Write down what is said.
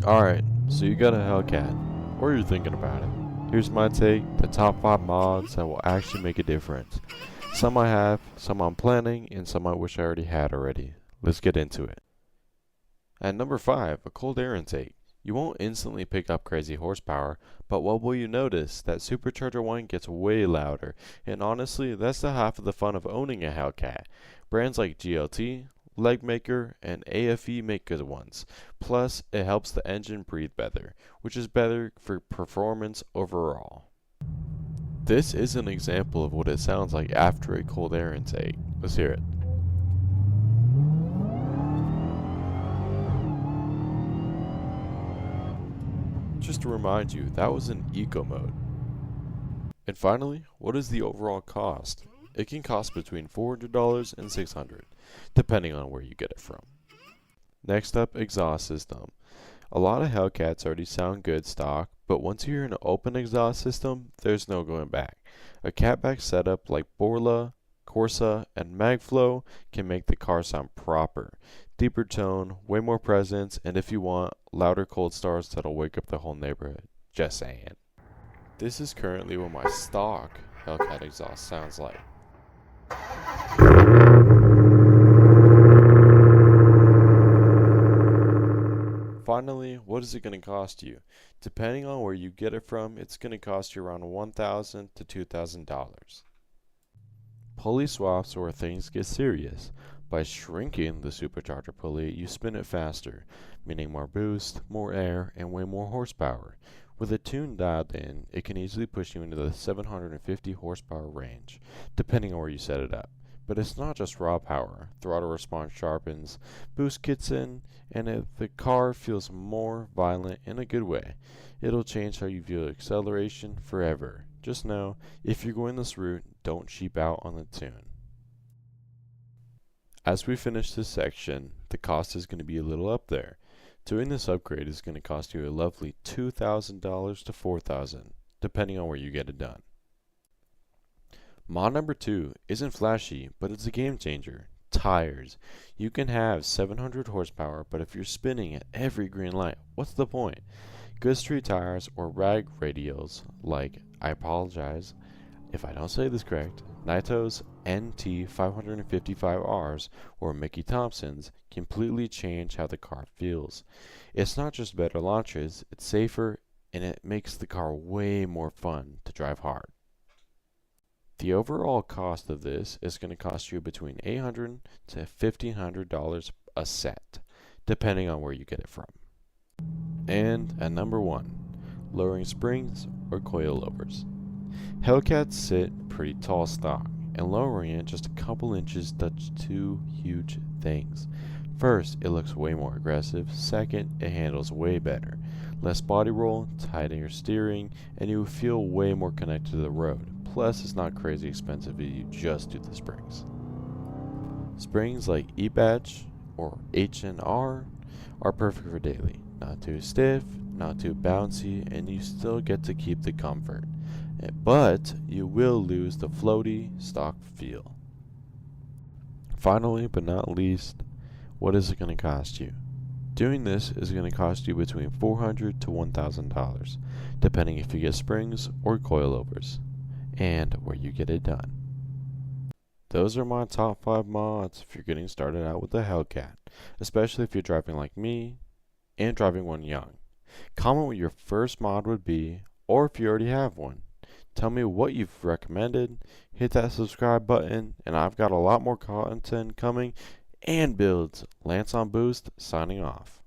Alright, so you got a Hellcat, or you're thinking about it. Here's my take, the top 5 mods that will actually make a difference. Some I have, some I'm planning, and some I wish I already had already. Let's get into it. At number 5, a cold air intake. You won't instantly pick up crazy horsepower, but what will you notice? That supercharger whine gets way louder, and honestly, that's the half of the fun of owning a Hellcat. Brands like GLT, Legmaker, and AFE make good ones. Plus, it helps the engine breathe better, which is better for performance overall. This is an example of what it sounds like after a cold air intake. Let's hear it. Just to remind you, that was in eco mode. And finally, what is the overall cost? It can cost between $400 and $600, depending on where you get it from. Next up, exhaust system. A lot of Hellcats already sound good stock, but once you hear an open exhaust system, there's no going back. A Catback setup like Borla, Corsa, and Magflow can make the car sound proper. Deeper tone, way more presence, and if you want, louder cold starts that'll wake up the whole neighborhood. Just saying. This is currently what my stock Hellcat exhaust sounds like. Finally, what is it going to cost you? Depending on where you get it from, it's going to cost you around $1,000 to $2,000. Pulley swaps are where things get serious. By shrinking the supercharger pulley, you spin it faster, meaning more boost, more air, and way more horsepower. With a tune dialed in, it can easily push you into the 750 horsepower range, depending on where you set it up. But it's not just raw power. Throttle response sharpens, boost kicks in, and the car feels more violent in a good way. It'll change how you view acceleration forever. Just know, if you're going this route, don't cheap out on the tune. As we finish this section, the cost is going to be a little up there. Doing this upgrade is going to cost you a lovely $2,000 to $4,000, depending on where you get it done. Mod number 2 isn't flashy, but it's a game changer. Tires. You can have 700 horsepower, but if you're spinning at every green light, what's the point? Good street tires or rag radials like, I apologize if I don't say this correct, Naito's NT 555Rs or Mickey Thompson's completely change how the car feels. It's not just better launches, it's safer, and it makes the car way more fun to drive hard. The overall cost of this is going to cost you between $800 to $1,500 a set, depending on where you get it from. And at number 1, lowering springs or coilovers. Hellcats sit pretty tall stock, and lowering it just a couple inches does two huge things. First, it looks way more aggressive. Second, it handles way better. Less body roll, tighter steering, and you will feel way more connected to the road. Plus, it's not crazy expensive if you just do the springs. Springs like E-Batch or H&R are perfect for daily. Not too stiff, not too bouncy, and you still get to keep the comfort. But you will lose the floaty stock feel. Finally, but not least, what is it going to cost you? Doing this is going to cost you between $400 to $1,000, depending if you get springs or coilovers, and where you get it done. Those are my top 5 mods if you're getting started out with the Hellcat, especially if you're driving like me and driving one young. Comment what your first mod would be, or if you already have one. Tell me what you've recommended, hit that subscribe button, and I've got a lot more content coming and builds. Lance on Boost, signing off.